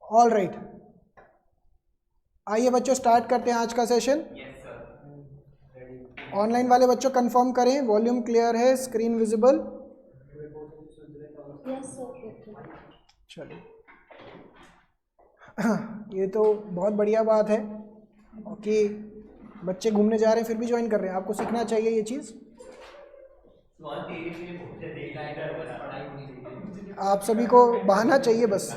All right, आइए बच्चों start करते हैं आज का सेशन। ऑनलाइन वाले बच्चों कंफर्म करें वॉल्यूम क्लियर है, स्क्रीन विजिबल। चलो ये तो बहुत बढ़िया बात है कि बच्चे घूमने जा रहे हैं फिर भी ज्वाइन कर रहे हैं। आपको सीखना चाहिए ये चीज़। आप सभी को बहाना चाहिए बस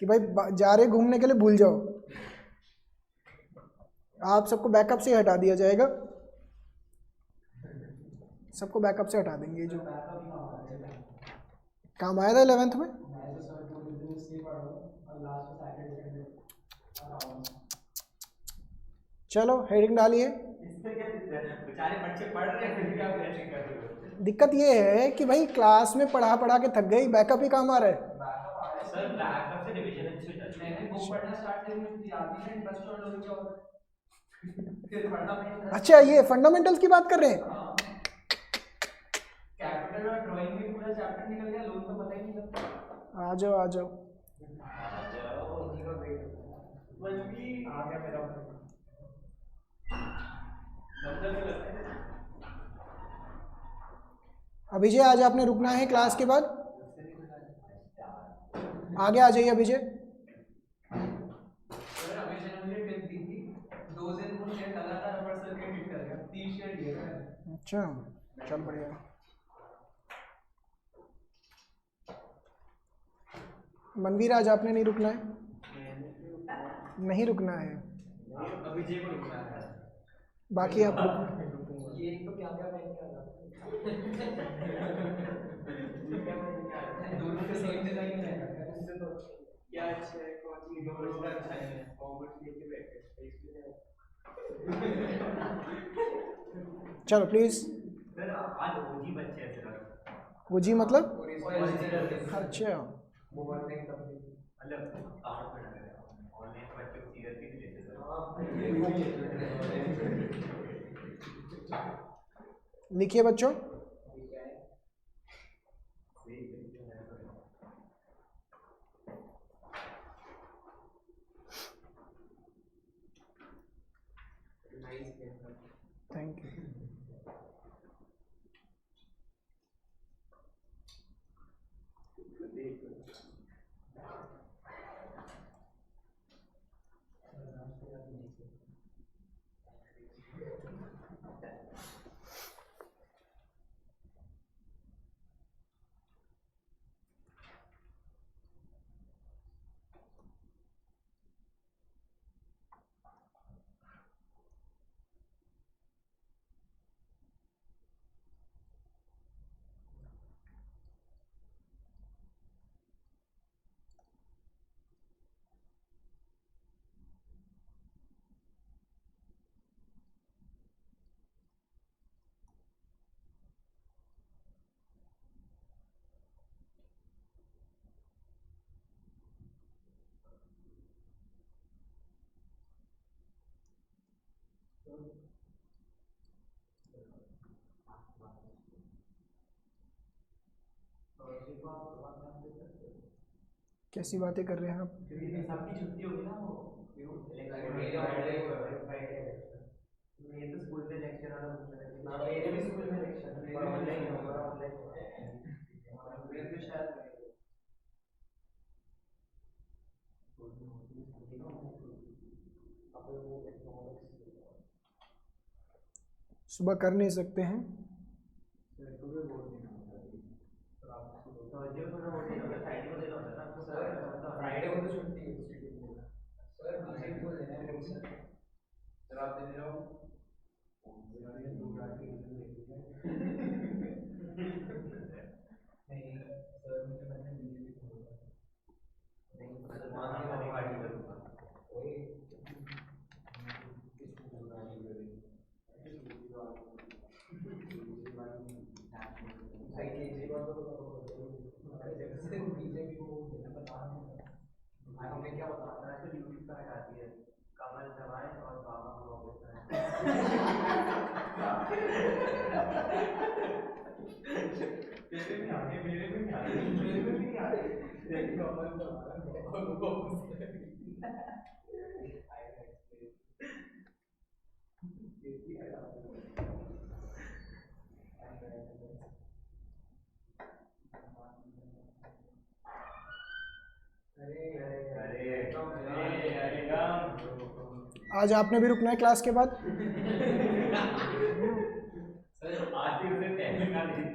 कि भाई जा रहे घूमने के लिए, भूल जाओ। आप सबको बैकअप से हटा दिया जाएगा, सबको बैकअप से हटा देंगे। जो काम आया था 11th में, चलो हेडिंग डालिए। बेचारे बच्चे पढ़ रहे हैं फिर भी आप ऐसे कर रहे हो। दिक्कत ये है कि भाई क्लास में पढ़ा पढ़ा के थक गई, बैकअप ही काम आ रहा है। सर बैकअप से रिवीजन अच्छी हो जाती है। मैंने बुक पढ़ना स्टार्ट करी, मुझे याद ही नहीं बस छोड़ लोगे और फिर पढ़ना पड़ेगा। अच्छा ये फंडामेंटल्स की बात कर रहे हैं। कैपिटल और ड्राइंग में पूरा चैप्टर निकल गया, लोन तो पता ही नहीं लगता। आ जाओ आ जाओ। बल्कि आ गया मेरा अभिजय आज आपने रुकना है क्लास के बाद, आगे आ जाइए अभिजय। सर अभिजय ने मुझे टिप दी थी, 2 दिन वो शेयर लगातार अपर सर्किट हिट कर गया, 30 शेयर दिए थे। अच्छा चल बढ़िया। मनवीर आज आपने नहीं रुकना है, नहीं रुकना है, अभिजय को रुकना है, बाकी आप रुको। ये तो क्या क्या पहन के आ जाता है, दोनों के सेम डिजाइन है उससे तो क्या अच्छा है, कौन सी दोनों अच्छा है, कॉमर्स लेके बैठे इसलिए। चलो प्लीज। सर आज ओजी बच्चे हैं सिर्फ। ओजी मतलब? ओरिजिनल। अच्छा वो ऑनलाइन मतलब कार्ड में लगा है, ऑनलाइन बच्चों को सीआरपी नहीं देते सर। लिखिए बच्चों। Thank you. कैसी बातें कर रहे हैं आप? सबकी छुट्टी होगी ना, वो ये तो स्कूल पे लेक्चर आ रहा है, मेरे भी स्कूल में लेक्चर पर ऑनलाइन होगा, ऑनलाइन मेरे भी शायद सुबह कर नहीं सकते हैं? फ्राइडे को तो छुट्टी है सर, बीजेपी को लेना है सर, आप दे रहे हो। नहीं सर, मुझे मैंने बीजेपी को बोला नहीं, मुसलमान की वाली पार्टी करूँगा वही भाई केजरीवाल तो बीजेपी को बता हमें क्या बताना है, यूट्यूब पर हटाती है कमल दवाएं और बाबा को तेरे भी आगे, मेरे भी नहीं आगे, मेरे भी नहीं आगे, देखो कमल दवाएं आज आपने भी रुकना है क्लास के बाद? आते उसे पहले का नहीं।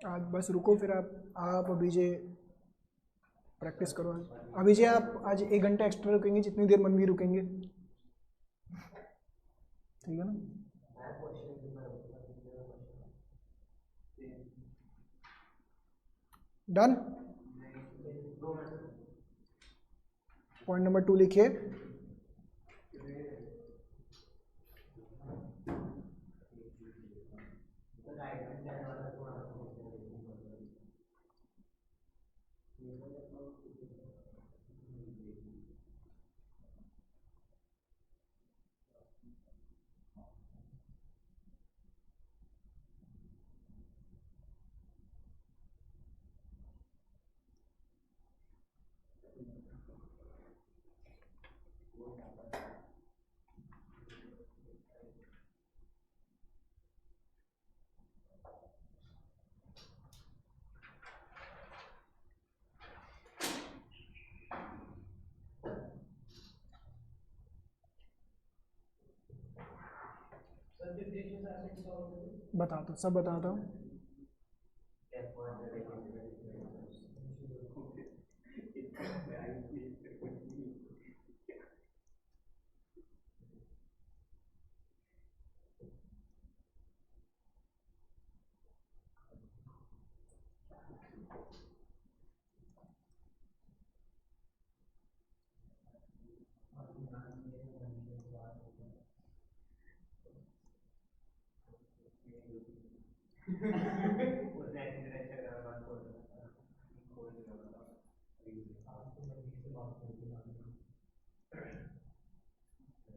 आज बस रुको, फिर आप अभी जे प्रैक्टिस करो। आज अभी जे आप आज 1 घंटा एक्स्ट्रा रुकेंगे, जितनी देर मन भी रुकेंगे, ठीक है ना? डन। पॉइंट नंबर 2 लिखिए। बताता हूँ, सब बताता हूँ।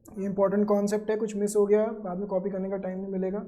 ये इंपॉर्टेंट कॉन्सेप्ट है, कुछ मिस हो गया बाद में कॉपी करने का टाइम नहीं मिलेगा।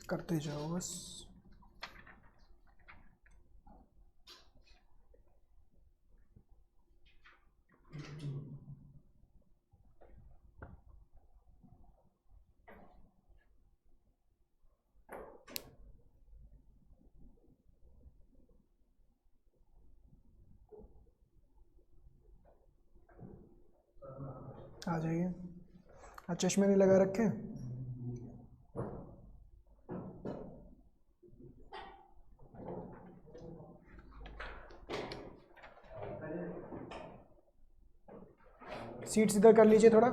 करते जाओ बस। आ जाइए। आज चश्मे नहीं लगा रखे? सीट सीधा कर लीजिए थोड़ा।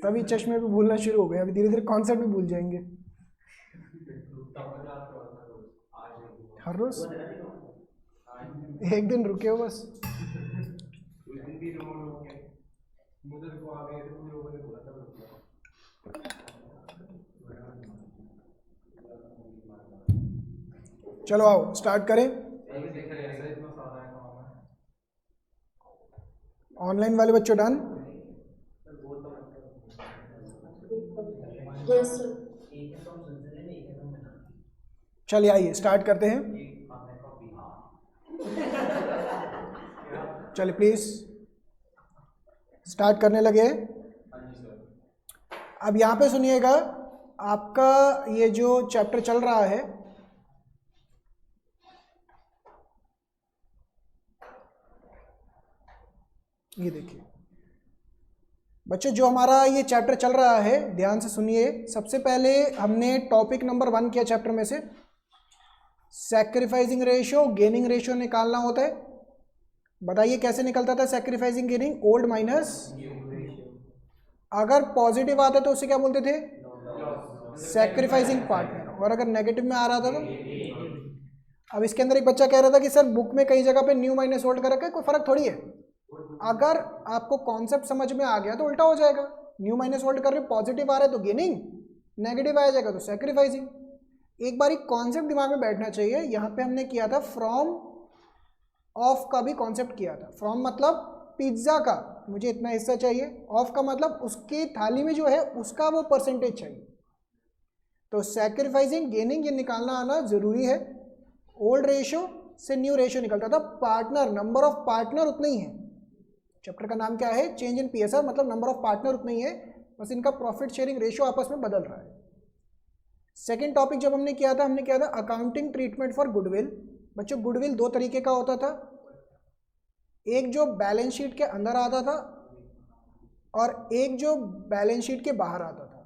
तभी चश्मे भी भूलना शुरू हो गए, अभी धीरे धीरे कॉन्सेप्ट भी भूल जाएंगे। हर रोज एक दिन रुके हो बस। चलो आओ स्टार्ट करें। ऑनलाइन वाले बच्चों डन? चलिए आइए स्टार्ट करते हैं। चलिए प्लीज स्टार्ट करने लगे। अब यहाँ पे सुनिएगा, आपका ये जो चैप्टर चल रहा है, ये देखिए बच्चों, जो हमारा ये चैप्टर चल रहा है, ध्यान से सुनिए। सबसे पहले हमने टॉपिक नंबर 1 किया चैप्टर में से, सैक्रिफाइसिंग रेशियो गेनिंग रेशियो निकालना होता है। बताइए कैसे निकलता था सैक्रिफाइसिंग गेनिंग? ओल्ड माइनस, अगर पॉजिटिव आता तो उसे क्या बोलते थे? सैक्रिफाइसिंग पार्टनर, और अगर नेगेटिव में आ रहा था तो? अब इसके अंदर एक बच्चा कह रहा था कि सर बुक में कई जगह पे न्यू माइनस ओल्ड कर रखा है, कोई फर्क थोड़ी है। अगर आपको कॉन्सेप्ट समझ में आ गया तो उल्टा हो जाएगा। न्यू माइनस ओल्ड कर रहे हो, पॉजिटिव आ रहा है तो गेनिंग, नेगेटिव आ जाएगा तो सैक्रिफाइसिंग। एक बार कॉन्सेप्ट दिमाग में बैठना चाहिए। यहाँ पे हमने किया था फ्रॉम ऑफ का भी कॉन्सेप्ट किया था। फ्रॉम मतलब पिज्ज़ा का मुझे इतना हिस्सा चाहिए, ऑफ का मतलब उसकी थाली में जो है उसका वो परसेंटेज चाहिए। तो सैक्रिफाइसिंग गेनिंग ये निकालना आना जरूरी है। ओल्ड रेशियो से न्यू रेशियो निकलता था, पार्टनर नंबर ऑफ पार्टनर उतना ही है। चैप्टर का नाम क्या है? चेंज इन पीएसआर, मतलब नंबर ऑफ पार्टनर उतना ही है, बस इनका प्रॉफिट शेयरिंग रेशियो आपस में बदल रहा है। सेकेंड टॉपिक जब हमने किया था अकाउंटिंग ट्रीटमेंट फॉर गुडविल। बच्चों गुडविल 2 तरीके का होता था, एक जो बैलेंस शीट के अंदर आता था और एक जो बैलेंस शीट के बाहर आता था।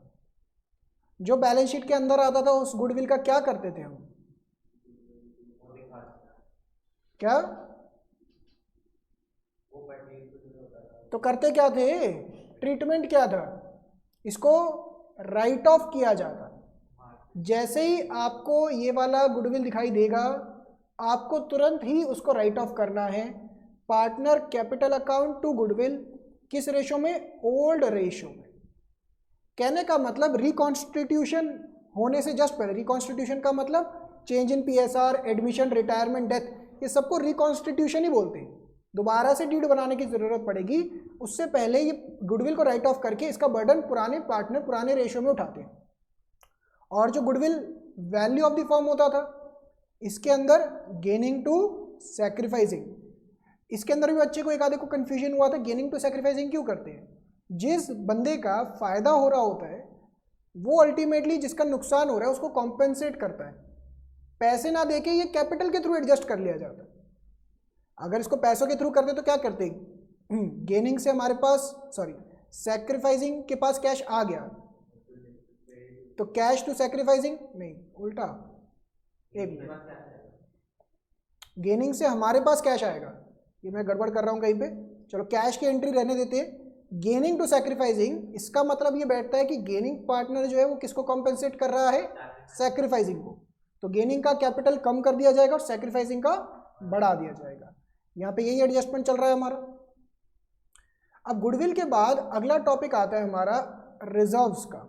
जो बैलेंस शीट के अंदर आता था उस गुडविल का क्या करते थे हम? क्या तो करते क्या थे? ट्रीटमेंट क्या था? इसको राइट ऑफ किया जाता। जैसे ही आपको ये वाला गुडविल दिखाई देगा आपको तुरंत ही उसको राइट ऑफ करना है। Partner capital account to goodwill किस रेशो में? ओल्ड रेशो में। कहने का मतलब रिकॉन्स्टिट्यूशन होने से जस्ट पहले, रिकॉन्स्टिट्यूशन का मतलब change in PSR, admission, retirement, death, ये सबको रिकॉन्स्टिट्यूशन ही बोलते हैं। दोबारा से डीड बनाने की जरूरत पड़ेगी, उससे पहले ये गुडविल को राइट ऑफ करके इसका बर्डन पुराने पार्टनर पुराने रेशो में उठाते हैं। और जो goodwill value of the firm होता था इसके अंदर गेनिंग टू सैक्रिफाइसिंग, इसके अंदर भी बच्चे को एक आधे को कंफ्यूजन हुआ था, गेनिंग टू सैक्रिफाइसिंग क्यों करते हैं? जिस बंदे का फायदा हो रहा होता है वो अल्टीमेटली जिसका नुकसान हो रहा है उसको कॉम्पेंसेट करता है। पैसे ना देके ये कैपिटल के थ्रू एडजस्ट कर लिया जाता है। अगर इसको पैसों के थ्रू करते तो क्या करते? गेनिंग से हमारे पास, सॉरी, सैक्रिफाइसिंग के पास कैश आ गया तो कैश टू सैक्रिफाइसिंग नहीं, उल्टा। एक मिनट, गेनिंग से हमारे पास कैश आएगा, ये मैं गड़बड़ कर रहा हूँ कहीं पे, चलो कैश की एंट्री रहने देते हैं। गेनिंग टू सैक्रिफाइसिंग, इसका मतलब ये बैठता है कि गेनिंग पार्टनर जो है वो किसको कॉम्पेंसेट कर रहा है? सैक्रिफाइसिंग को। तो गेनिंग का कैपिटल कम कर दिया जाएगा और सैक्रिफाइसिंग का बढ़ा दिया जाएगा। यहाँ पे यही एडजस्टमेंट चल रहा है हमारा। अब गुडविल के बाद अगला टॉपिक आता है हमारा रिजर्व्स का।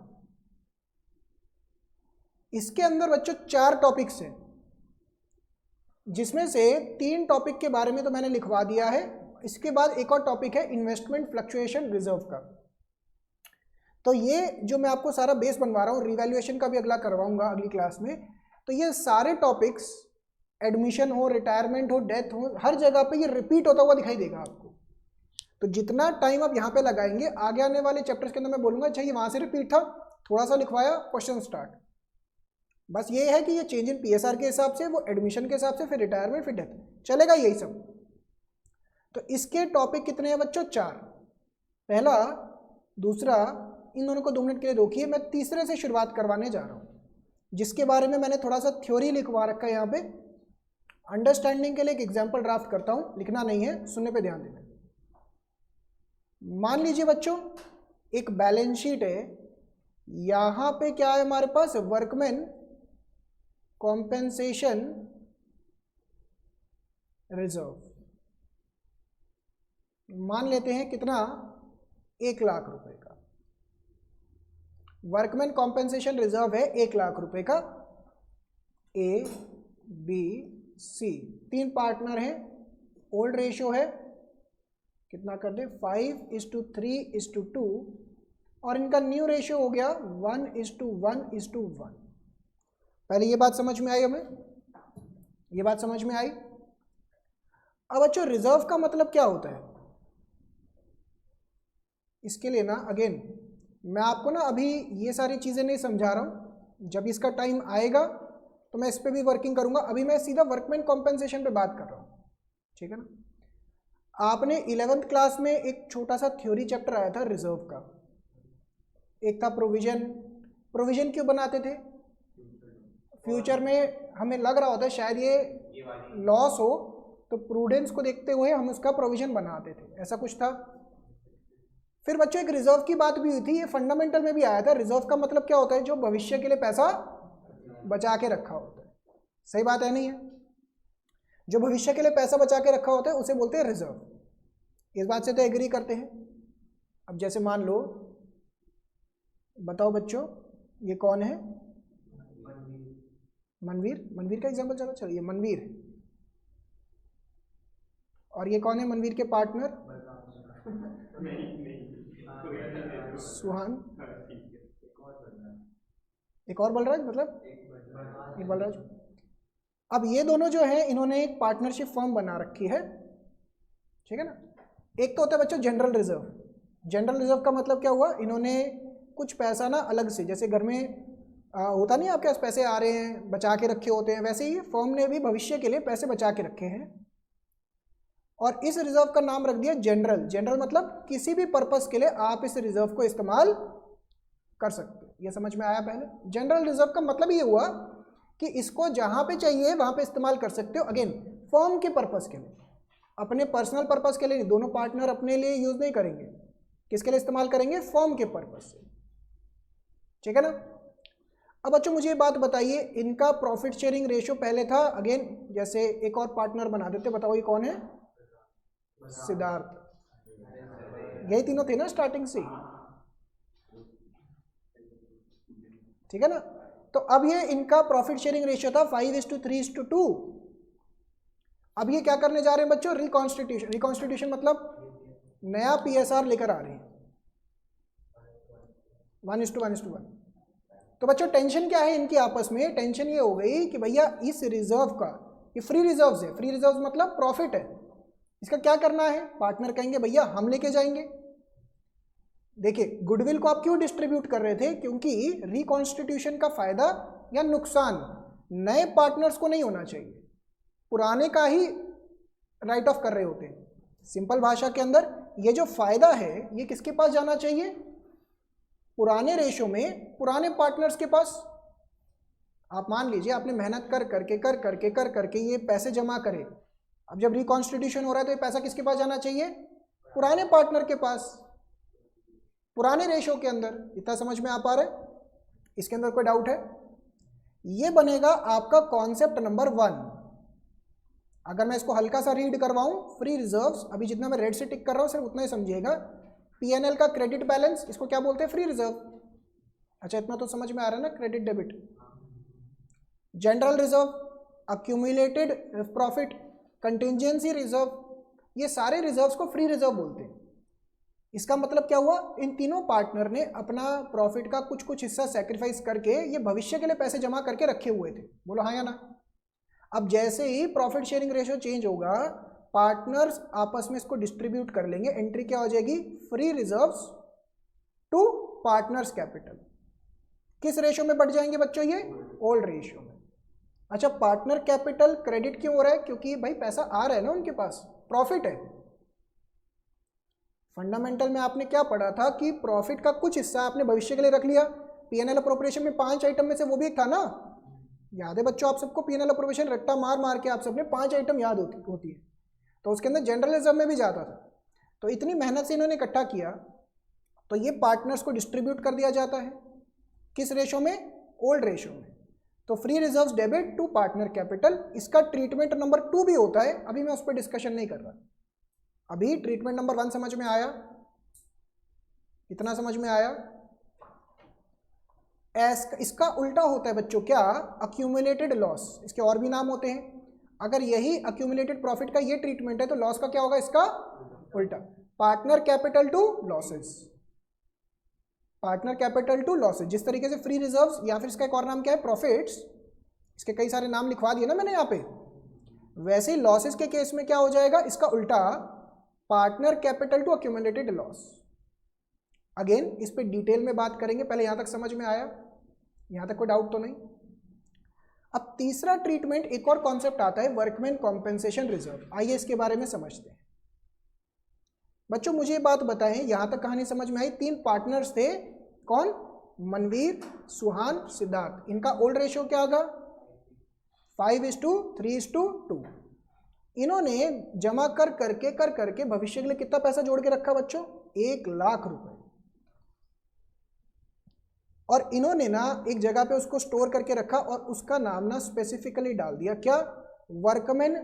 इसके अंदर बच्चों 4 टॉपिक्स हैं, जिसमें से 3 टॉपिक के बारे में तो मैंने लिखवा दिया है। इसके बाद एक और टॉपिक है इन्वेस्टमेंट फ्लक्चुएशन रिजर्व का। तो ये जो मैं आपको सारा बेस बनवा रहा हूँ, रिवैल्यूएशन का भी अगला करवाऊंगा अगली क्लास में। तो ये सारे टॉपिक्स, एडमिशन हो, रिटायरमेंट हो, डेथ हो, हर जगह पे ये रिपीट होता हुआ दिखाई देगा आपको। तो जितना टाइम आप यहाँ पे लगाएंगे, आगे आने वाले चैप्टर्स के अंदर मैं बोलूँगा अच्छा ये वहाँ से रिपीट था, थोड़ा सा लिखवाया, क्वेश्चन स्टार्ट। बस ये है कि ये चेंज इन पीएसआर के हिसाब से, वो एडमिशन के हिसाब से, फिर रिटायरमेंट, फिर डेथ, चलेगा यही सब। तो इसके टॉपिक कितने हैं बच्चों? 4। पहला, दूसरा, इन दोनों को 2 मिनट के लिए रोकिए, मैं तीसरे से शुरुआत करवाने जा रहा हूँ, जिसके बारे में मैंने थोड़ा सा थ्योरी लिखवा रखा है यहाँ पे। अंडरस्टैंडिंग के लिए एक एग्जाम्पल ड्राफ्ट करता हूँ, लिखना नहीं है, सुनने पे ध्यान देना। मान लीजिए बच्चों एक बैलेंस शीट है, यहाँ पे क्या है हमारे पास? Workman compensation reserve. मान लेते हैं कितना? 1 लाख रुपए का वर्कमैन कॉम्पेंसेशन रिजर्व है, 1 लाख रुपए का। ए, बी, सी, 3 पार्टनर हैं, ओल्ड रेशियो है, कितना कर दे? 5:3:2, और इनका न्यू रेशियो हो गया 1:1:1। पहले ये बात समझ में आई हमें? ये बात समझ में आई? अब बच्चों रिजर्व का मतलब क्या होता है? इसके लिए ना अगेन मैं आपको ना अभी ये सारी चीज़ें नहीं समझा रहा हूँ, जब इसका टाइम आएगा तो मैं इस पर भी वर्किंग करूँगा। अभी मैं सीधा वर्कमैन कॉम्पेंसेशन पे बात कर रहा हूँ, ठीक है ना? आपने 11th क्लास में एक छोटा सा थ्योरी चैप्टर आया था रिजर्व का, एक था प्रोविजन। प्रोविजन क्यों बनाते थे? फ्यूचर में हमें लग रहा होता है शायद ये लॉस हो, तो प्रूडेंस को देखते हुए हम उसका प्रोविजन बनाते थे, ऐसा कुछ था। फिर बच्चों एक रिजर्व की बात भी हुई थी, ये फंडामेंटल में भी आया था। रिजर्व का मतलब क्या होता है? जो भविष्य के लिए पैसा बचा के रखा होता है। सही बात है नहीं है? जो भविष्य के लिए पैसा बचा के रखा होता है उसे बोलते हैं रिजर्व। इस बात से तो एग्री करते हैं। अब जैसे मान लो, बताओ बच्चों ये कौन है? मनवीर। मनवीर का एग्जांपल चलो, चलिए मनवीर। और ये कौन है मनवीर के पार्टनर? सुहान। एक और बलराज, मतलब एक बलराज। अब ये दोनों जो है इन्होंने एक पार्टनरशिप फर्म बना रखी है, ठीक है ना? एक तो होता है बच्चों जनरल रिजर्व। जनरल रिजर्व का मतलब क्या हुआ? इन्होंने कुछ पैसा ना अलग से, जैसे घर में होता नहीं आपके पास पैसे आ रहे हैं बचा के रखे होते हैं, वैसे ही फर्म ने भी भविष्य के लिए पैसे बचा के रखे हैं। और इस रिजर्व का नाम रख दिया जनरल। जनरल मतलब किसी भी पर्पस के लिए आप इस रिजर्व को इस्तेमाल कर सकते हो। ये समझ में आया पहले? जनरल रिजर्व का मतलब ये हुआ कि इसको जहां पे चाहिए वहां पे इस्तेमाल कर सकते हो। अगेन फर्म के पर्पस के लिए, अपने पर्सनल पर्पस के लिए नहीं। दोनों पार्टनर अपने लिए यूज नहीं करेंगे, किसके लिए इस्तेमाल करेंगे? फर्म के पर्पस से। ठीक है ना? अब बच्चों मुझे ये बात बताइए, इनका प्रॉफिट शेयरिंग रेशियो पहले था। अगेन जैसे एक और पार्टनर बना देते, बताओ ये कौन है? सिद्धार्थ। यही तीनों थे ना स्टार्टिंग से, ठीक है ना? तो अब ये इनका प्रॉफिट शेयरिंग रेशियो था 5:3:2। अब ये क्या करने जा रहे हैं बच्चों? रिकॉन्स्टिट्यूशन। रिकॉन्स्टिट्यूशन मतलब नया पीएसआर लेकर आ रहे हैं 1:1:1। तो बच्चों टेंशन क्या है इनकी आपस में? टेंशन ये हो गई कि भैया इस रिजर्व का, ये फ्री रिजर्व्स है, फ्री रिजर्व्स मतलब प्रॉफिट है, इसका क्या करना है? पार्टनर कहेंगे भैया हम लेके जाएंगे। देखिए गुडविल को आप क्यों डिस्ट्रीब्यूट कर रहे थे? क्योंकि रिकॉन्स्टिट्यूशन का फायदा या नुकसान नए पार्टनर्स को नहीं होना चाहिए, पुराने का ही राइट ऑफ कर रहे होते हैं। सिंपल भाषा के अंदर ये जो फायदा है ये किसके पास जाना चाहिए? पुराने रेशो में पुराने पार्टनर्स के पास। आप मान लीजिए आपने मेहनत कर करके ये पैसे जमा करे, अब जब रिकॉन्स्टिट्यूशन हो रहा है तो ये पैसा किसके पास जाना चाहिए? पुराने पार्टनर के पास, पुराने रेशो के अंदर। इतना समझ में आ पा रहा है? इसके अंदर कोई डाउट है? ये बनेगा आपका कॉन्सेप्ट नंबर 1। अगर मैं इसको हल्का सा रीड करवाऊं, फ्री रिजर्व्स, अभी जितना मैं रेड से टिक कर रहा हूं सिर्फ उतना ही समझिएगा। पीएनएल का क्रेडिट बैलेंस, इसको क्या बोलते हैं? Free reserve. अच्छा इतना तो समझ में आ रहा है ना? Credit debit. General reserve, accumulated profit, contingency reserve, ये सारे रिजर्व्स को फ्री रिजर्व बोलते हैं। इसका मतलब क्या हुआ? इन तीनों पार्टनर ने अपना प्रॉफिट का कुछ कुछ हिस्सा सैक्रिफाइस करके ये भविष्य के लिए पैसे जमा करके रखे हुए थे। बोलो हाँ या ना? अब जैसे ही प्रॉफिट शेयरिंग रेशियो चेंज होगा, पार्टनर्स आपस में इसको डिस्ट्रीब्यूट कर लेंगे। एंट्री क्या हो जाएगी? Free reserves to partners capital. किस रेशियो में बढ़ जाएंगे बच्चों? ये ओल्ड रेशियो में। अच्छा पार्टनर कैपिटल क्रेडिट क्यों हो रहा है? क्योंकि भाई पैसा आ रहा है ना उनके पास, प्रॉफिट है। फंडामेंटल में आपने क्या पढ़ा था कि प्रॉफिट का कुछ हिस्सा आपने भविष्य के लिए रख लिया। पीएनएल अप्रोप्रिएशन में 5 आइटम में से वो भी एक था ना? याद है बच्चों आप सबको? पीएनएल अप्रोप्रिएशन रट्टा मार मार के आप सबने 5 आइटम याद होती है, तो उसके अंदर जनरल रिजर्व में भी जाता था। तो इतनी मेहनत से इन्होंने इकट्ठा किया, तो ये पार्टनर्स को डिस्ट्रीब्यूट कर दिया जाता है। किस रेशो में? ओल्ड रेशो में। तो free reserves debit to partner capital. इसका ट्रीटमेंट नंबर 2 भी होता है, अभी मैं उस पर डिस्कशन नहीं कर रहा। अभी ट्रीटमेंट नंबर 1 समझ में आया? इतना समझ में आया? इसका उल्टा होता है बच्चों क्या? Accumulated loss. इसके और भी नाम होते हैं। अगर यही अक्यूमुलेटेड प्रॉफिट का ये ट्रीटमेंट है तो लॉस का क्या होगा? इसका उल्टा, partner capital to losses. Partner capital to losses. जिस तरीके से फ्री रिजर्व्स या फिर इसका एक और नाम क्या है? प्रॉफिट्स। इसके कई सारे नाम लिखवा दिए ना मैंने यहाँ पे। वैसे ही लॉसेस के केस में क्या हो जाएगा? इसका उल्टा, partner capital to accumulated loss. Again इस पे डिटेल में बात करेंगे, पहले यहां तक समझ में आया? यहां तक कोई डाउट तो नहीं? अब तीसरा ट्रीटमेंट, एक और कॉन्सेप्ट आता है वर्कमैन कॉम्पेंसेशन रिजर्व। आइए इसके बारे में समझते हैं। बच्चों मुझे ये बात बताएं, यहां तक कहानी समझ में आई? 3 पार्टनर्स थे, कौन? मनवीर, सुहान, सिद्धार्थ। इनका ओल्ड रेशियो क्या होगा? 5:3:2। इन्होंने जमा कर करके भविष्य के लिए कितना पैसा जोड़ के रखा बच्चों? 1 लाख रुपए। और इन्होंने ना एक जगह पे उसको स्टोर करके रखा और उसका नाम ना स्पेसिफिकली डाल दिया, क्या? Workman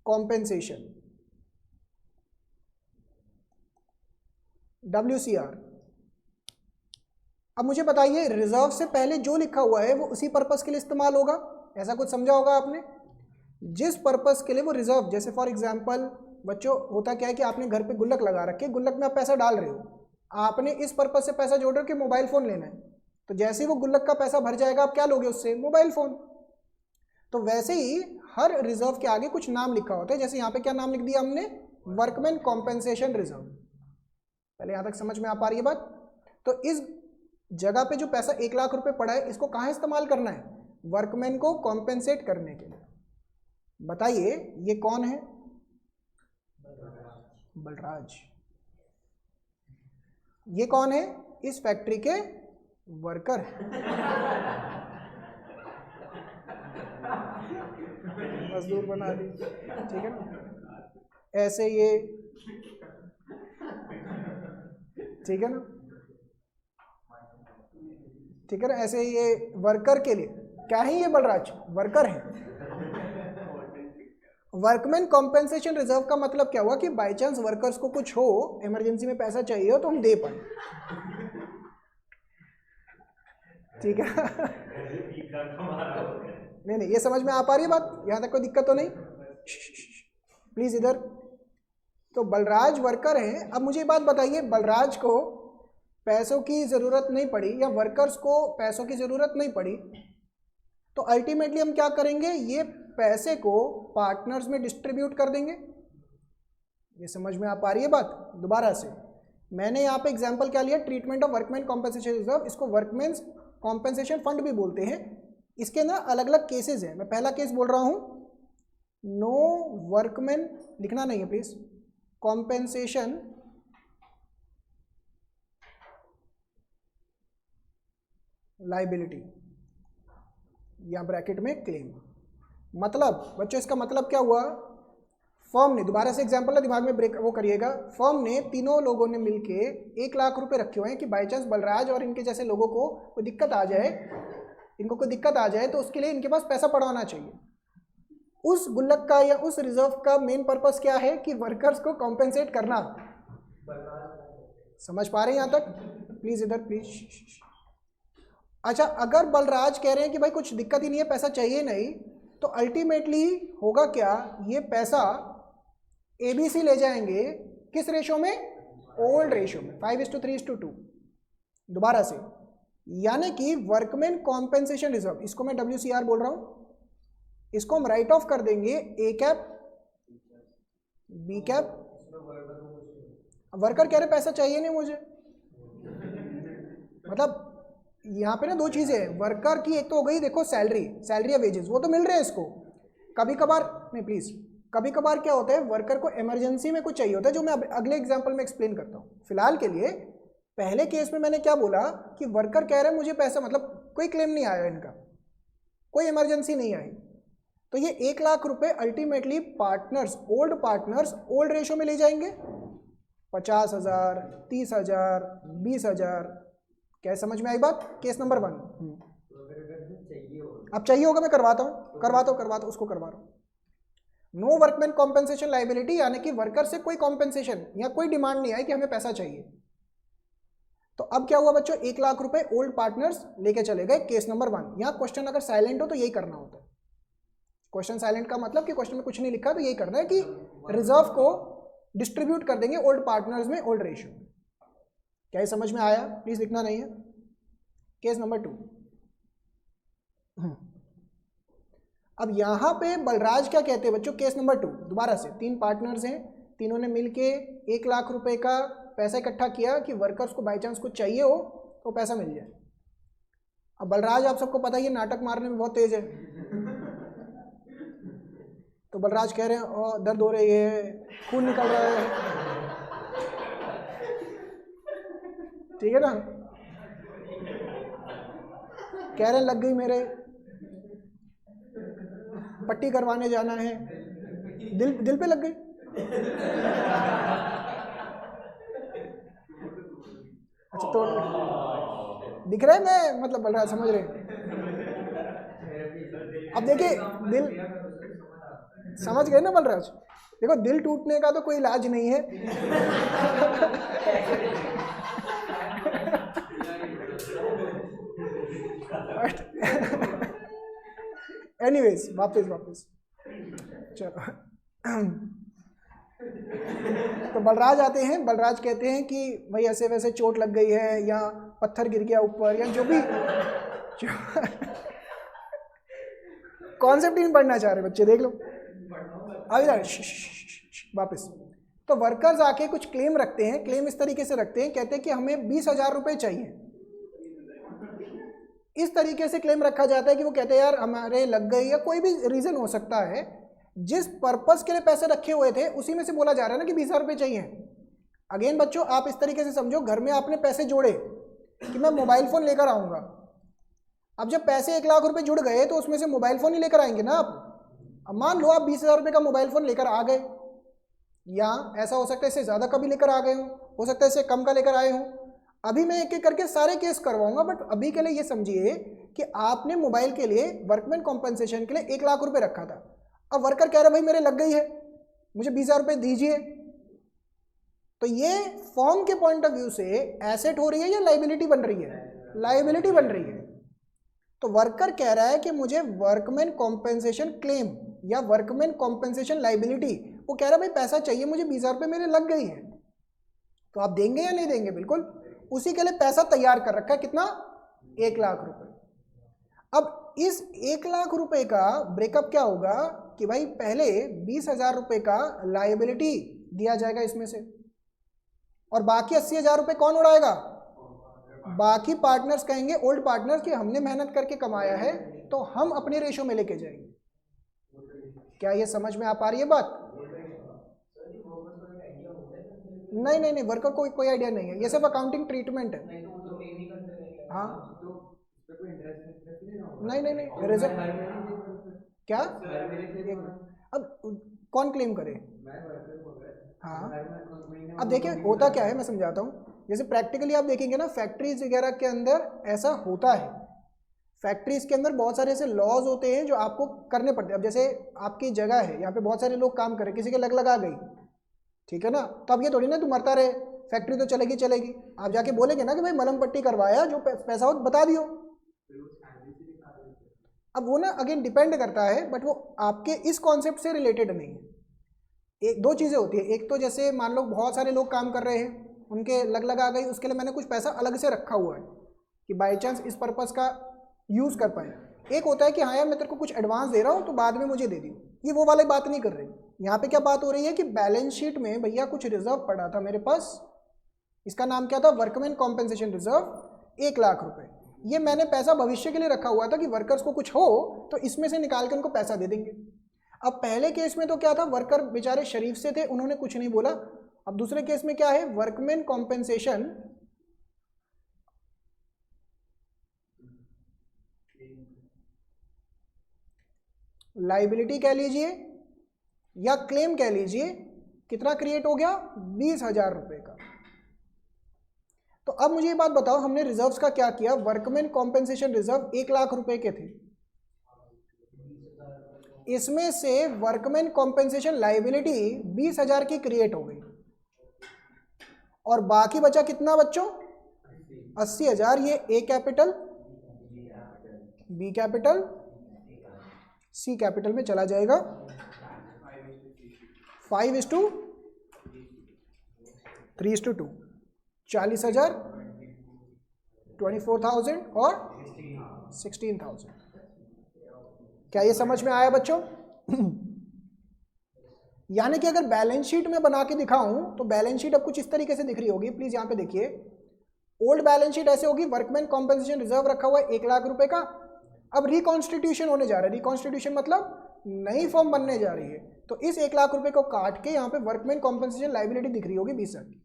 compensation, WCR। अब मुझे बताइए, रिजर्व से पहले जो लिखा हुआ है वो उसी पर्पस के लिए इस्तेमाल होगा, ऐसा कुछ समझा होगा आपने? जिस पर्पस के लिए वो रिजर्व, जैसे फॉर एग्जांपल बच्चों होता क्या है कि आपने घर पे गुल्लक लगा रखे, गुल्लक में आप पैसा डाल रहे हो, आपने इस पर्पस से पैसा जोड़ रहे हो कि मोबाइल फ़ोन लेना है, तो जैसे ही वो गुल्लक का पैसा भर जाएगा आप क्या लोगे उससे? Mobile phone. तो वैसे ही हर रिजर्व के आगे कुछ नाम लिखा होता है। जैसे यहाँ पे क्या नाम लिख दिया हमने? Workman compensation reserve. पहले यहाँ तक समझ में आ पा रही है बात? तो इस जगह पे जो पैसा 1 लाख रुपए पड़ा है, इसको कहाँ इस्तेमाल करना है? वर्कमैन को कॉम्पेंसेट करने के लिए। बताइए ये कौन है? बलराज। ये कौन है? इस फैक्ट्री के वर्कर। मजदूर बना दी, ठीक है ना? ऐसे ये, ठीक है ना, ठीक है ना, ऐसे ये वर्कर के लिए क्या है? ये बलराज वर्कर है। वर्कमैन कॉम्पेंसेशन रिजर्व का मतलब क्या हुआ कि बाय चांस वर्कर्स को कुछ हो, इमरजेंसी में पैसा चाहिए हो तो हम दे पाए, ठीक है। नहीं नहीं, ये समझ में आ पा रही है बात? यहां तक कोई दिक्कत तो नहीं? प्लीज इधर। तो बलराज वर्कर है। अब मुझे बात बताइए, बलराज को पैसों की ज़रूरत नहीं पड़ी या वर्कर्स को पैसों की ज़रूरत नहीं पड़ी, तो अल्टीमेटली हम क्या करेंगे? ये पैसे को पार्टनर्स में डिस्ट्रीब्यूट कर देंगे। ये समझ में आ पा रही है बात? दोबारा से मैंने यहाँ पे एग्जांपल क्या लिया? Treatment of workman compensation reserve. इसको वर्कमैन कॉम्पेंसेशन फंड भी बोलते हैं। इसके ना अलग अलग केसेस हैं। मैं पहला केस बोल रहा हूँ, नो वर्कमैन, लिखना नहीं है प्लीज, कॉम्पेंसेशन लाइबिलिटी या ब्रैकेट में क्लेम। मतलब बच्चों इसका मतलब क्या हुआ? फर्म ने, दोबारा से एग्जांपल है, दिमाग में ब्रेक वो करिएगा, फर्म ने, तीनों लोगों ने मिलके 1 लाख रुपए रखे हुए हैं कि बाई चांस बलराज और इनके जैसे लोगों को कोई दिक्कत आ जाए, इनको कोई दिक्कत आ जाए तो उसके लिए इनके पास पैसा पड़वाना चाहिए। उस गुल्लक का या उस रिजर्व का मेन पर्पस क्या है? कि वर्कर्स को कॉम्पेंसेट करना। समझ पा रहे हैं यहाँ तक? प्लीज इधर प्लीज। अच्छा, अगर बलराज कह रहे हैं कि भाई कुछ दिक्कत ही नहीं है, पैसा चाहिए नहीं, तो अल्टीमेटली होगा क्या? ये पैसा एबीसी ले जाएंगे किस रेशो में? ओल्ड रेशो में, 5:3:2। दोबारा से, यानी कि वर्कमैन कॉम्पेंसेशन रिजर्व, इसको मैं WCR बोल रहा हूं, इसको हम राइट ऑफ कर देंगे A cap B cap. Worker कह रहे पैसा चाहिए नहीं मुझे, मतलब यहाँ पे ना दो चीजें हैं वर्कर की। एक तो हो गई देखो सैलरी, सैलरी या वेजेस, वो तो मिल रहे हैं इसको। कभी कभार नहीं प्लीज, कभी कभार क्या होता है, वर्कर को इमरजेंसी में कुछ चाहिए होता है, जो मैं अगले एग्जांपल में एक्सप्लेन करता हूँ। फिलहाल के लिए पहले केस में मैंने क्या बोला कि वर्कर कह रहे हैं मुझे पैसा, मतलब कोई क्लेम नहीं आया इनका, कोई इमरजेंसी नहीं आई, तो ये 1 लाख रुपए अल्टीमेटली पार्टनर्स, ओल्ड रेशो में ले जाएंगे। 50,000, 30,000, 20,000। क्या समझ में आई बात? Case number 1। अब चाहिए होगा, मैं करवाता हूँ, उसको करवा रहा हूँ। नो वर्कमैन कॉम्पेंसेशन लाइबिलिटी, यानी कि वर्कर से कोई कॉम्पेंसेशन या कोई डिमांड नहीं आई कि हमें पैसा चाहिए। तो अब क्या हुआ बच्चों? 1 लाख रुपए ओल्ड पार्टनर्स लेके चले गए, केस नंबर 1। यहाँ क्वेश्चन अगर साइलेंट हो तो यही करना होता है। क्वेश्चन साइलेंट का मतलब कि क्वेश्चन में कुछ नहीं लिखा, तो यही करना है कि रिजर्व को डिस्ट्रीब्यूट कर देंगे ओल्ड पार्टनर्स में, ओल्ड रेशो। क्या ये समझ में आया? प्लीज लिखना नहीं है। Case number 2। अब यहां पे बलराज क्या कहते हैं बच्चों? केस नंबर 2, दोबारा से 3 पार्टनर्स हैं, तीनों ने मिलके 1 लाख रुपए का पैसा इकट्ठा किया कि वर्कर्स को बाई चांस कुछ चाहिए हो तो पैसा मिल जाए। अब बलराज, आप सबको पता ही है, नाटक मारने में बहुत तेज है। तो बलराज कह रहे हैं ओ दर्द हो रही है, खून निकल रहा है, ठीक है ना, कह रहे हैं लग गई मेरे, पट्टी करवाने जाना है, दिल पे लग गई। अच्छा, तो दिख रहा है मैं, मतलब बलराज समझ रहे हैं? अब देखिए, दिल समझ गए ना बलराज? देखो, दिल टूटने का तो कोई इलाज नहीं है। एनीवेज, वापस चलो। तो बलराज आते हैं, बलराज कहते हैं कि भाई ऐसे वैसे चोट लग गई है, या पत्थर गिर गया ऊपर, या जो भी कॉन्सेप्ट ही नहीं पढ़ना चाह रहे बच्चे, देख लो अभी वापस। तो वर्कर्स आके कुछ क्लेम रखते हैं, क्लेम इस तरीके से रखते हैं, कहते हैं कि हमें 20,000 रुपए चाहिए। इस तरीके से क्लेम रखा जाता है कि वो कहते हैं यार हमारे लग गई, या कोई भी रीजन हो सकता है जिस पर्पस के लिए पैसे रखे हुए थे उसी में से बोला जा रहा है ना कि 20,000 रुपये चाहिए। अगेन बच्चों आप इस तरीके से समझो, घर में आपने पैसे जोड़े कि मैं मोबाइल फ़ोन लेकर आऊँगा। अब जब पैसे 1 लाख रुपए जुड़ गए तो उसमें से मोबाइल फ़ोन ही लेकर आएंगे ना आप। अब मान लो आप 20,000 रुपये का मोबाइल फ़ोन लेकर आ गए, या ऐसा हो सकता है इससे ज़्यादा का भी लेकर आ गए हो सकता है इससे कम का लेकर आए हों। अभी मैं एक एक करके सारे केस करवाऊंगा, बट अभी के लिए ये समझिए कि आपने मोबाइल के लिए वर्कमैन कॉम्पनसेशन के लिए 1 लाख रुपए रखा था। अब वर्कर कह रहा भाई मेरे लग गई है, मुझे 20,000 रुपये दीजिए। तो ये फॉर्म के पॉइंट ऑफ व्यू से एसेट हो रही है या लाइबिलिटी बन रही है? लाइबिलिटी बन रही है। तो वर्कर कह रहा है कि मुझे वर्कमैन कॉम्पनसेशन क्लेम या वर्कमैन कॉम्पनसेशन लाइबिलिटी, वो कह रहा है भाई पैसा चाहिए मुझे, 20,000 रुपये मेरे लग गई है। तो आप देंगे या नहीं देंगे? बिल्कुल, उसी के लिए पैसा तैयार कर रखा है। कितना? 1 लाख रुपए। अब इस 1 लाख रुपए का ब्रेकअप क्या होगा कि भाई पहले 20,000 रुपये का लायबिलिटी दिया जाएगा इसमें से, और बाकी 80,000 रुपये कौन उड़ाएगा? बाकी पार्टनर्स कहेंगे, ओल्ड पार्टनर्स, कि हमने मेहनत करके कमाया है तो हम अपने रेशो में लेके जाएंगे। क्या ये समझ में आ पा रही है बात? नहीं नहीं नहीं, वर्कर को कोई आइडिया नहीं है, ये सब अकाउंटिंग ट्रीटमेंट है। हाँ नहीं नहीं नहीं, रिजर्व क्या? अब कौन क्लेम करे? हाँ अब देखिए होता क्या है, मैं समझाता हूँ। जैसे प्रैक्टिकली आप देखेंगे ना, फैक्ट्रीज वगैरह के अंदर ऐसा होता है। फैक्ट्रीज के अंदर बहुत सारे ऐसे लॉज होते हैं जो आपको करने पड़ते हैं। अब जैसे आपकी जगह है, यहाँ पे बहुत सारे लोग काम कर रहे हैं, किसी के लग लगा गई, ठीक है ना, तो अब ये थोड़ी ना तू मरता रहे, फैक्ट्री तो चलेगी चलेगी। आप जाके बोलेंगे ना कि भाई मलम पट्टी करवाया, जो पैसा हो बता दियो। अब वो ना अगेन डिपेंड करता है, बट वो आपके इस कॉन्सेप्ट से रिलेटेड नहीं है। एक दो चीज़ें होती है, एक तो जैसे मान लो बहुत सारे लोग काम कर रहे हैं, उनके लग लगा गई, उसके लिए मैंने कुछ पैसा अलग से रखा हुआ है कि बाई चांस इस पर्पज़ का यूज़ कर पाए। एक होता है कि हाँ यार मैं तेरे को कुछ एडवांस दे रहा हूँ तो बाद में मुझे दे दी, ये वो वाली बात नहीं कर रही। यहाँ पे क्या बात हो रही है कि बैलेंस शीट में भैया कुछ रिजर्व पड़ा था मेरे पास, इसका नाम क्या था? वर्कमैन कॉम्पेंसेशन रिजर्व, 1 लाख रुपए। ये मैंने पैसा भविष्य के लिए रखा हुआ था कि वर्कर्स को कुछ हो तो इसमें से निकाल के उनको पैसा दे देंगे। अब पहले केस में तो क्या था, वर्कर बेचारे शरीफ से थे, उन्होंने कुछ नहीं बोला। अब दूसरे केस में क्या है, वर्कमैन कॉम्पेंसेशन लाइबिलिटी कह लीजिए या क्लेम कह लीजिए, कितना क्रिएट हो गया? 20,000 रुपए का। तो अब मुझे ये बात बताओ, हमने रिजर्व्स का क्या किया? वर्कमैन कॉम्पेंसेशन रिजर्व 1 लाख रुपए के थे, इसमें से वर्कमैन कॉम्पेंसेशन लाइबिलिटी 20,000 की क्रिएट हो गई, और बाकी बचा कितना बच्चों? 80,000। ये ए कैपिटल, बी कैपिटल, सी कैपिटल में चला जाएगा। 5:3:2, 40,000, 24,000 और 16,000। क्या ये समझ में आया बच्चों? यानी कि अगर बैलेंस शीट में बना के दिखाऊं तो बैलेंस शीट अब कुछ इस तरीके से दिख रही होगी। प्लीज यहां पे देखिए, ओल्ड बैलेंस शीट ऐसे होगी, वर्कमैन कॉम्पेंसेशन रिजर्व रखा हुआ है 1 लाख रुपए का। अब रिकॉन्स्टिट्यूशन होने जा रहा है, रिकॉन्स्टिट्यूशन मतलब नई फॉर्म बनने जा रही है, तो इस 1 लाख रुपए को काट के यहाँ पे वर्कमैन कॉम्पेंसेशन लाइबिलिटी दिख रही होगी 20,000 की,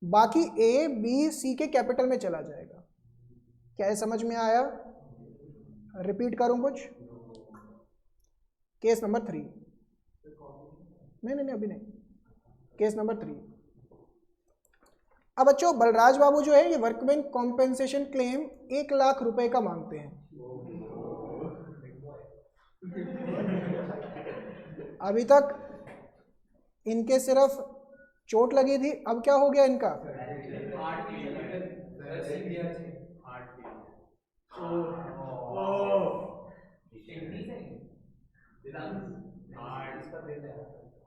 बाकी ए बी सी के कैपिटल में चला जाएगा। क्या ये समझ में आया? रिपीट करूं कुछ? केस नंबर 3, नहीं अभी नहीं, केस नंबर 3। अब बच्चों बलराज बाबू जो है ये वर्कमैन कॉम्पेंसेशन क्लेम 1 लाख रुपए का मांगते हैं। अभी तक इनके सिर्फ चोट लगी थी, अब क्या हो गया इनका?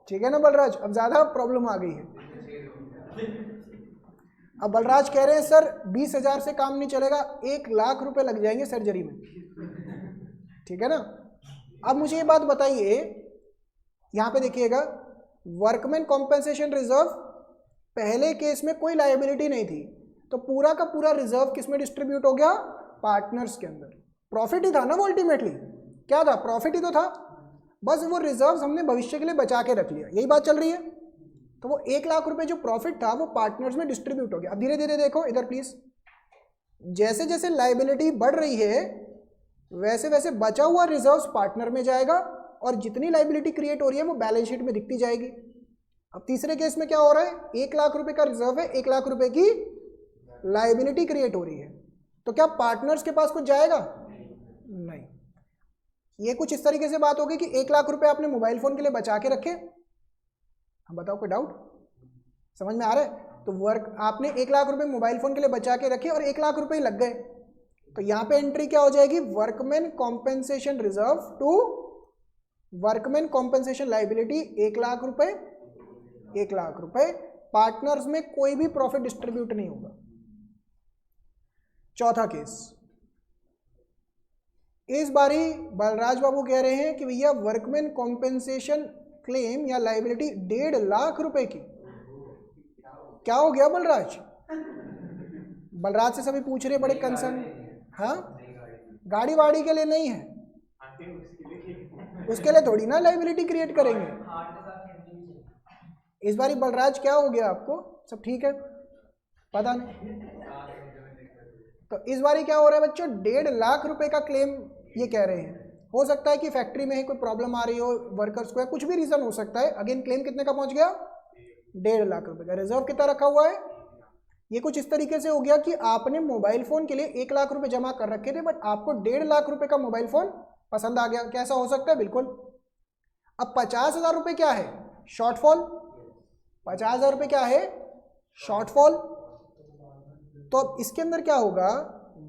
ठीक है ना बलराज, अब ज्यादा प्रॉब्लम आ गई है। अब बलराज कह रहे हैं सर 20,000 से काम नहीं चलेगा, 1 लाख रुपए लग जाएंगे सर्जरी में, ठीक है ना। अब मुझे ये बात बताइए, यहां पे देखिएगा, वर्कमैन कॉम्पेंसेशन रिजर्व पहले केस में कोई लायबिलिटी नहीं थी, तो पूरा का पूरा रिजर्व किस में डिस्ट्रीब्यूट हो गया? पार्टनर्स के अंदर। प्रॉफिट ही था ना वो, अल्टीमेटली क्या था? प्रॉफिट ही तो था। बस वो रिजर्व्स हमने भविष्य के लिए बचा के रख लिया, यही बात चल रही है। तो वो 1 लाख रुपए जो प्रॉफिट था वो पार्टनर्स में डिस्ट्रीब्यूट हो गया। अब धीरे धीरे देखो इधर प्लीज, जैसे जैसे लायबिलिटी बढ़ रही है वैसे वैसे बचा हुआ रिजर्व्स पार्टनर में जाएगा और जितनी लायबिलिटी क्रिएट हो रही है वो बैलेंस शीट में दिखती जाएगी। अब तीसरे केस में क्या हो रहा है, 1 लाख रुपए का रिजर्व है, 1 लाख रुपए की लायबिलिटी क्रिएट हो रही है, तो क्या पार्टनर्स के पास कुछ जाएगा? नहीं। ये कुछ इस तरीके से बात होगी कि 1 लाख रुपए आपने मोबाइल फोन के लिए बचा के रखे। हम बताओ कोई डाउट समझ में आ रहा है? तो वर्क आपने 1 लाख रुपए मोबाइल फोन के लिए बचा के रखे और 1 लाख रुपए लग गए, तो यहाँ पे एंट्री क्या हो जाएगी, workman compensation reserve to workman compensation liability 1 lakh रुपए, 1 लाख रुपए। पार्टनर्स में कोई भी प्रॉफिट डिस्ट्रीब्यूट नहीं होगा। चौथा केस, इस बारी बलराज बाबू कह रहे हैं कि भैया वर्कमैन कॉम्पेंसेशन क्लेम या लायबिलिटी 1.5 लाख रुपए की। क्या हो गया बलराज? बलराज से सभी पूछ रहे, बड़े कंसर्न। हाँ, गाड़ी वाड़ी के लिए नहीं है, उसके लिए थोड़ी ना लायबिलिटी क्रिएट करेंगे। इस बारी बलराज क्या हो गया आपको? सब ठीक है? पता नहीं। तो इस बारी क्या हो रहा है बच्चों, 1.5 लाख रुपए का क्लेम ये कह रहे हैं। हो सकता है कि फैक्ट्री में ही कोई प्रॉब्लम आ रही हो, वर्कर्स को, या कुछ भी रीजन हो सकता है। अगेन क्लेम कितने का पहुंच गया? 1.5 लाख रुपए का। रिजर्व कितना रखा हुआ है? ये कुछ इस तरीके से हो गया कि आपने मोबाइल फोन के लिए 1 लाख रुपए जमा कर रखे थे, बट आपको 1.5 लाख रुपए का मोबाइल फोन पसंद आ गया। कैसा हो सकता है? बिल्कुल। अब 50,000 रुपए क्या है? शॉर्टफॉल। 50,000 रुपए क्या है? शॉर्टफॉल। तो अब इसके अंदर क्या होगा,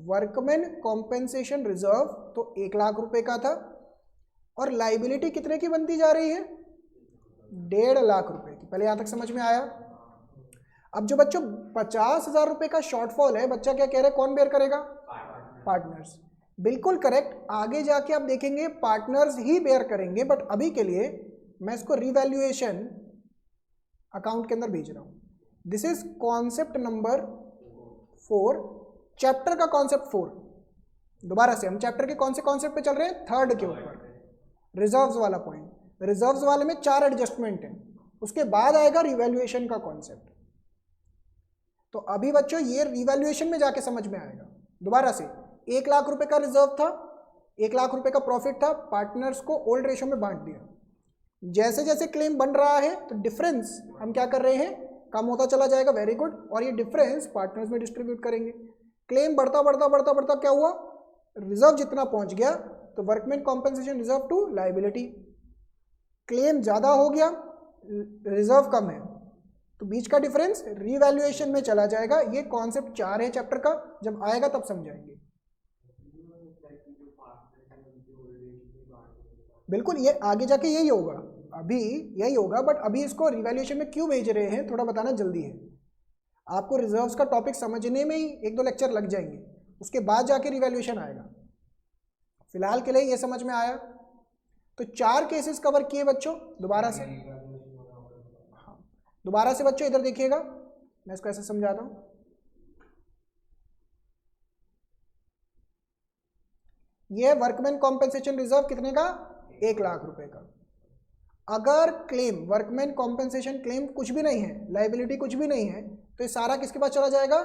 वर्कमैन कॉम्पेंसेशन रिजर्व तो 1 लाख रुपए का था और लायबिलिटी कितने की बनती जा रही है? 1.5 लाख रुपए की। पहले यहां तक समझ में आया? अब जो बच्चों 50,000 रुपए का शॉर्टफॉल है, बच्चा क्या कह रहे हैं, कौन बेयर करेगा? पार्टनर्स। बिल्कुल करेक्ट। आगे जाके आप देखेंगे पार्टनर्स ही बेयर करेंगे, बट अभी के लिए मैं इसको रिवैल्यूएशन अकाउंट के अंदर भेज रहा हूं। This is concept number 4, chapter का कॉन्सेप्ट 4। दोबारा से हम चैप्टर के कौन से कॉन्सेप्ट पे चल रहे हैं? 3rd के ऊपर, रिजर्व्स वाला पॉइंट। रिजर्व्स वाले में 4 एडजस्टमेंट है, उसके बाद आएगा रिवैल्यूएशन का कॉन्सेप्ट। तो अभी बच्चों ये रिवैल्यूएशन में जाके समझ में आएगा। दोबारा से 1 लाख रुपए का रिजर्व था, 1 लाख रुपए का प्रॉफिट था, पार्टनर्स को ओल्ड रेशो में बांट दिया। जैसे जैसे क्लेम बन रहा है तो डिफरेंस हम क्या कर रहे हैं, कम होता चला जाएगा। Very good. और ये डिफरेंस पार्टनर्स में डिस्ट्रीब्यूट करेंगे। क्लेम बढ़ता बढ़ता बढ़ता बढ़ता क्या हुआ, रिजर्व जितना पहुंच गया, तो workman compensation reserve to liability. Claim ज्यादा हो गया, रिजर्व कम है, तो बीच का डिफरेंस रिवैल्यूएशन में चला जाएगा। ये कॉन्सेप्ट 4 है चैप्टर का, जब आएगा तब समझाएंगे। बिल्कुल, ये आगे जाके यही होगा, अभी यही होगा, बट अभी इसको रिवैल्यूएशन में क्यों भेज रहे हैं थोड़ा बताना जल्दी है। आपको रिजर्व्स का टॉपिक समझने में ही 1-2 लेक्चर लग जाएंगे, उसके बाद जाके रिवैल्यूएशन आएगा। फिलहाल के लिए ये समझ में आया। तो 4 केसेस कवर किए बच्चों। दोबारा से, हाँ दोबारा से बच्चों इधर देखिएगा, मैं इसको ऐसे समझाता हूँ। ये वर्कमैन कॉम्पेंसेशन रिजर्व कितने का? 1 लाख रुपए का। अगर क्लेम वर्कमैन कॉम्पेंसेशन क्लेम कुछ भी नहीं है, लायबिलिटी कुछ भी नहीं है, तो ये सारा किसके पास चला जाएगा?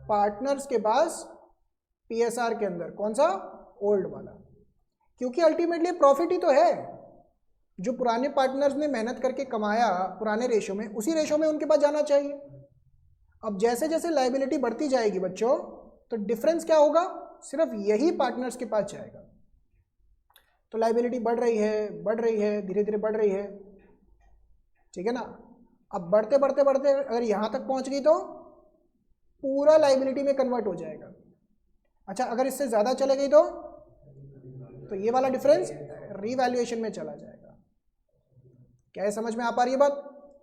पार्टनर्स के पास, पीएसआर के अंदर। कौन सा? ओल्ड वाला। क्योंकि अल्टीमेटली प्रॉफिट ही तो है, जो पुराने पार्टनर्स ने मेहनत करके कमाया पुराने रेशो में, उसी रेशो में उनके पास जाना चाहिए। अब जैसे जैसे लायबिलिटी बढ़ती जाएगी बच्चों, तो डिफरेंस क्या होगा? सिर्फ यही पार्टनर्स के पास जाएगा। तो लायबिलिटी बढ़ रही है, धीरे धीरे बढ़ रही है, ठीक है ना। अब बढ़ते बढ़ते बढ़ते अगर यहाँ तक पहुँच गई तो पूरा लायबिलिटी में कन्वर्ट हो जाएगा। अच्छा, अगर इससे ज़्यादा चले गई तो ये वाला डिफरेंस रीवैल्यूएशन में चला जाएगा। क्या है, समझ में आ पा रही है बात?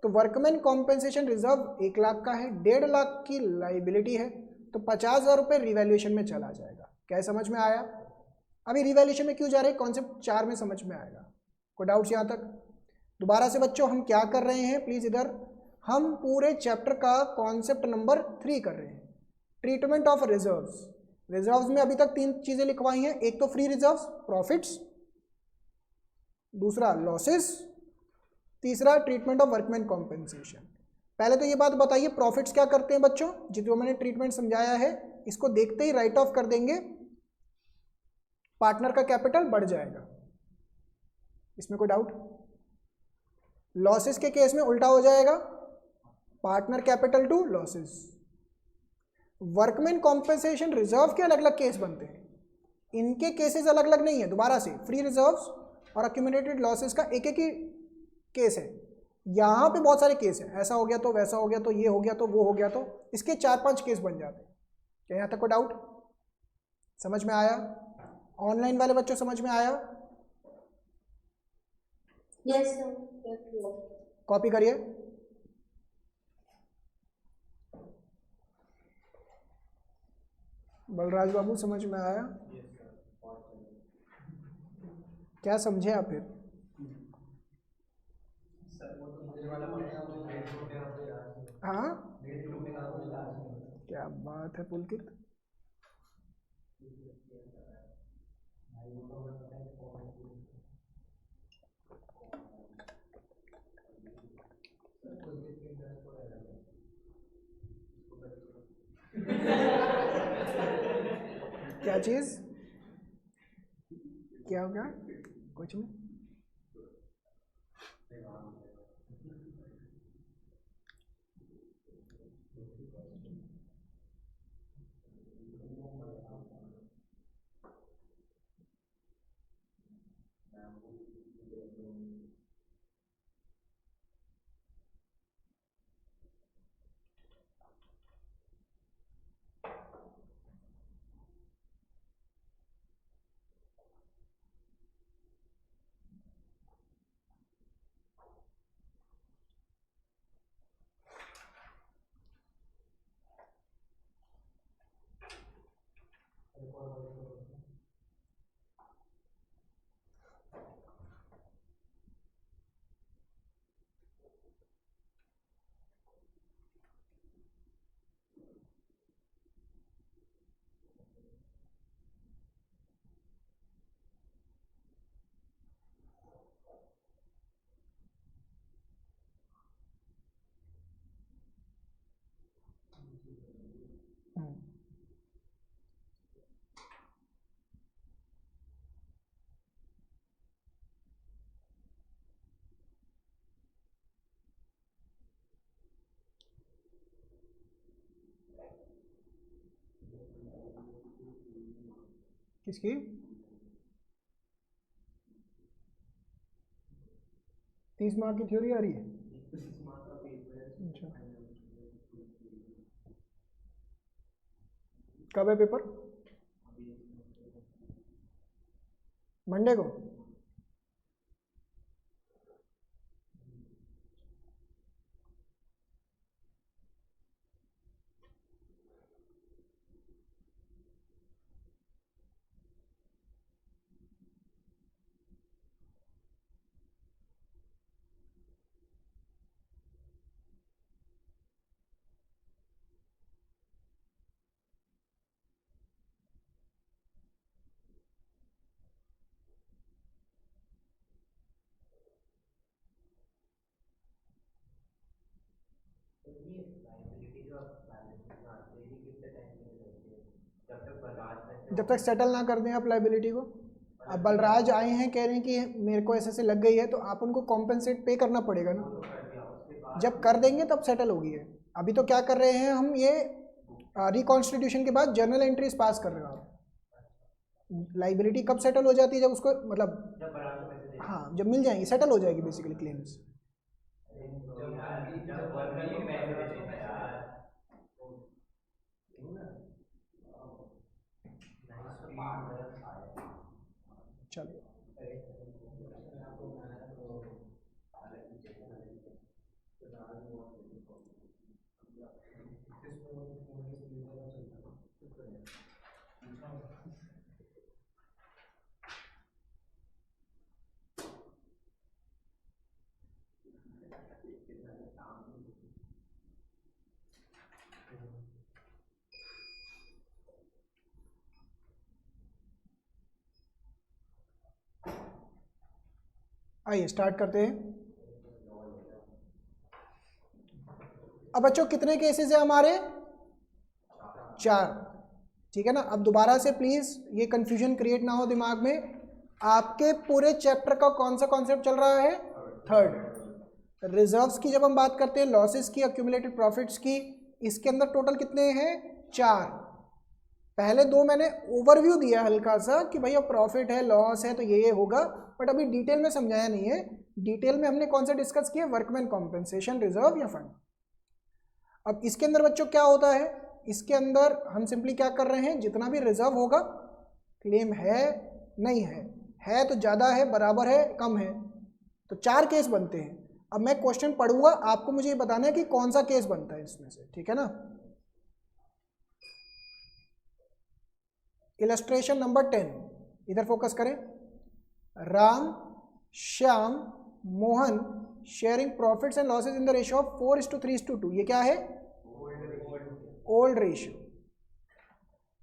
तो वर्कमैन कॉम्पेंसेशन रिजर्व 1 लाख का है, 1.5 लाख की लायबिलिटी है, तो 50,000 रुपये रिवैल्यूएशन में चला जाएगा। क्या है, समझ में आया? अभी रिवैल्यूएशन में क्यों जा रहे हैं, कॉन्सेप्ट 4 में समझ में आएगा। कोई डाउट्स यहाँ तक? दोबारा से बच्चों हम क्या कर रहे हैं, प्लीज इधर हम पूरे चैप्टर का कॉन्सेप्ट नंबर 3 कर रहे हैं, ट्रीटमेंट ऑफ रिजर्व्स। रिजर्व्स में अभी तक 3 चीजें लिखवाई हैं, एक तो फ्री रिजर्व्स, प्रॉफिट्स, दूसरा लॉसेस, तीसरा ट्रीटमेंट ऑफ वर्कमैन कॉम्पेंसेशन। पहले तो ये बात बताइए प्रॉफिट्स क्या करते हैं बच्चों, जितना मैंने ट्रीटमेंट समझाया है इसको देखते ही राइट ऑफ कर देंगे, पार्टनर का कैपिटल बढ़ जाएगा, इसमें कोई डाउट? लॉसेस के केस में उल्टा हो जाएगा, partner capital to losses. Workman compensation reserve के अलग अलग केस बनते हैं, इनके केसेस अलग अलग नहीं है। दोबारा से फ्री रिजर्व्स और अक्यूमुलेटेड लॉसेस का एक एक ही केस है, यहाँ पे बहुत सारे केस हैं, ऐसा हो गया तो वैसा हो गया तो ये हो गया तो वो हो गया, तो इसके 4-5 केस बन जाते हैं। क्या यहाँ तक कोई डाउट? समझ में आया? ऑनलाइन वाले बच्चों समझ में आया? Yes sir. कॉपी करिए। बलराज बाबू समझ में आया? क्या समझे आप फिर? हाँ क्या बात है पुलकित। क्या चीज? क्या हो गया? कुछ नहीं। किसकी? तीस मार्क की थ्योरी आ रही है? अच्छा कब है पेपर? मंडे को? जब तक सेटल ना कर दें आप लाइबिलिटी को। अब बलराज आए हैं कह रहे हैं कि मेरे को ऐसे लग गई है, तो आप उनको कॉम्पेंसेट पे करना पड़ेगा ना। जब कर देंगे तब सेटल होगी है। अभी तो क्या कर रहे हैं हम, ये रिकॉन्स्टिट्यूशन के बाद जर्नल एंट्रीज पास कर रहे हो आप। लाइबिलिटी कब सेटल हो जाती है? जब उसको मतलब हाँ जब मिल जाएंगी, सेटल हो जाएगी बेसिकली क्लेम्स। चलो आइए स्टार्ट करते हैं। अब बच्चों कितने केसेस है हमारे? 4, ठीक है ना। अब दोबारा से प्लीज ये कंफ्यूजन क्रिएट ना हो दिमाग में। आपके पूरे चैप्टर का कौन सा कॉन्सेप्ट चल रहा है? थर्ड। रिजर्व्स की जब हम बात करते हैं, लॉसेस की, एक्यूमुलेटेड प्रॉफिट्स की, इसके अंदर टोटल कितने हैं? 4। पहले 2 मैंने ओवरव्यू दिया हल्का सा कि भैया प्रॉफिट है, लॉस है, तो ये होगा, बट अभी डिटेल में समझाया नहीं है। डिटेल में हमने कौन सा डिस्कस किया? वर्कमैन कॉम्पेंसेशन रिजर्व या फंड। अब इसके अंदर बच्चों क्या होता है? इसके अंदर हम सिंपली क्या कर रहे हैं, जितना भी रिजर्व होगा, क्लेम है नहीं है तो ज़्यादा है, बराबर है, कम है, तो 4 केस बनते हैं। अब मैं क्वेश्चन पढ़ूंगा, आपको मुझे ये बताना है कि कौन सा केस बनता है इसमें से, ठीक है ना। इलस्ट्रेशन नंबर 10, इधर फोकस करें। Ram, Shyam, Mohan sharing profits and losses in the ratio of 4:3:2। ये क्या है? Old ratio.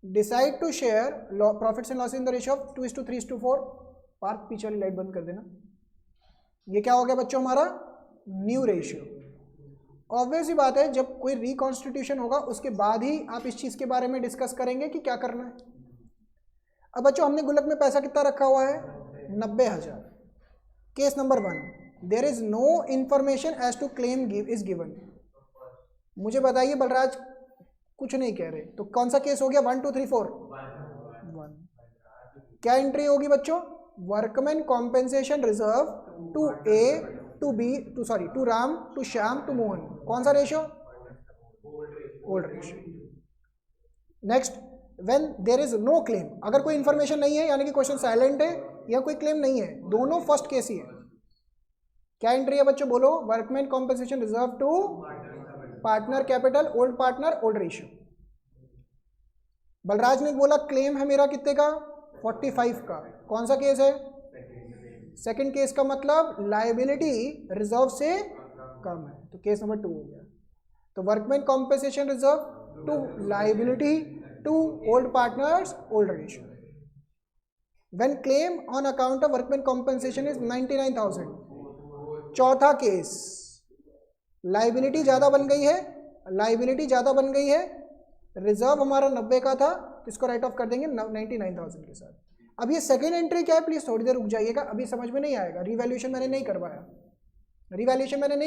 Decide to share profits and losses in the ratio of 2:3:4। Park पीछे वाली लाइट बंद कर देना। ये क्या हो गया बच्चों? हमारा न्यू रेशियो। ऑब्वियस ही बात है, जब कोई रिकॉन्स्टिट्यूशन होगा उसके बाद ही आप इस चीज़ के बारे में डिस्कस करेंगे कि क्या करना है। अब बच्चों हमने गुल्लक में पैसा कितना रखा हुआ है? 90,000। Case number 1, there is no information as to claim is given. मुझे बताइए, बलराज कुछ नहीं कह रहे, तो कौन सा केस हो गया? 1 2 3 4 1। क्या एंट्री होगी बच्चों? Workman compensation reserve to A to B to Ram to Shyam to Mohan. कौन सा ratio? Old ratio. Next, when there is no claim, अगर कोई इंफॉर्मेशन नहीं है, यानी कि क्वेश्चन साइलेंट है या कोई क्लेम नहीं है, दोनों फर्स्ट केस ही है। क्या एंट्री है बच्चों? बोलो। Workman compensation reserve to partner capital, old partner, old ratio. Balraj ने बोला क्लेम है मेरा कितने का? 45 का। कौन सा केस है? सेकंड केस का मतलब लायबिलिटी रिजर्व से कम है, तो केस नंबर 2 हो गया। तो workman compensation reserve to liability to old partners, old ratio. When claim on account of workman compensation is 99,000। चौथा केस, लायबिलिटी ज़्यादा बन गई है, रिजर्व हमारा 90 का था, तो इसको राइट ऑफ कर देंगे 99,000 के साथ। अब ये सेकेंड एंट्री क्या है? प्लीज़ थोड़ी देर रुक जाइएगा, अभी समझ में नहीं आएगा। रिवैल्यूएशन मैंने नहीं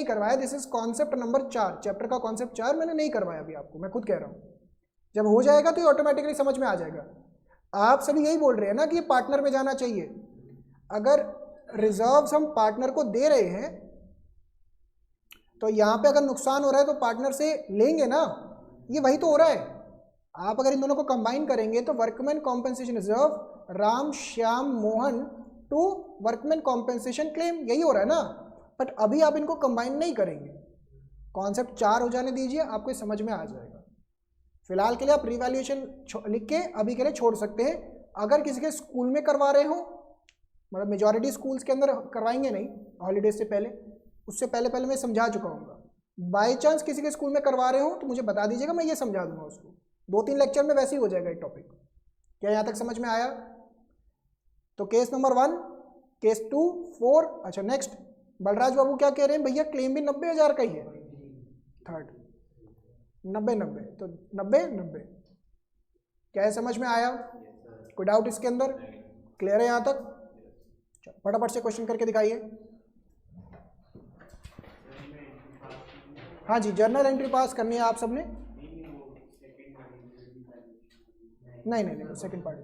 करवाया, this is concept number 4, chapter का कॉन्सेप्ट 4 मैंने नहीं करवाया अभी आपको, मैं खुद कह रहा हूँ। जब हो जाएगा तो ये ऑटोमेटिकली समझ में आ जाएगा। आप सभी यही बोल रहे हैं ना कि ये पार्टनर में जाना चाहिए। अगर रिजर्व्स हम पार्टनर को दे रहे हैं तो यहाँ पे अगर नुकसान हो रहा है तो पार्टनर से लेंगे ना, ये वही तो हो रहा है। आप अगर इन दोनों को कंबाइन करेंगे तो workman compensation reserve Ram, Shyam, Mohan to workman compensation claim, यही हो रहा है ना। बट अभी आप इनको कंबाइन नहीं करेंगे, कॉन्सेप्ट 4 हो जाने दीजिए, आपको समझ में आ जाएगा। फिलहाल के लिए आप रिवैल्यूएशन लिख के अभी के लिए छोड़ सकते हैं। अगर किसी के स्कूल में करवा रहे हो, मतलब मेजॉरिटी स्कूल्स के अंदर करवाएंगे नहीं हॉलीडेज से पहले, उससे पहले मैं समझा चुका हूँ। बाय चांस किसी के स्कूल में करवा रहे हो तो मुझे बता दीजिएगा, मैं ये समझा दूंगा उसको। 2-3 लेक्चर में वैसे ही हो जाएगा ये टॉपिक। क्या यहाँ तक समझ में आया? तो केस नंबर 1, केस 2, 4। अच्छा नेक्स्ट, बलराज बाबू क्या कह रहे हैं? भैया क्लेम भी 90,000 का ही है। थर्ड 90, तो 90। क्या है, समझ में आया? कोई डाउट इसके अंदर? क्लियर है यहाँ तक? फटाफट से क्वेश्चन करके दिखाइए। हाँ जी, जर्नल एंट्री पास करनी है आप सबने। नहीं, सेकंड पार्ट।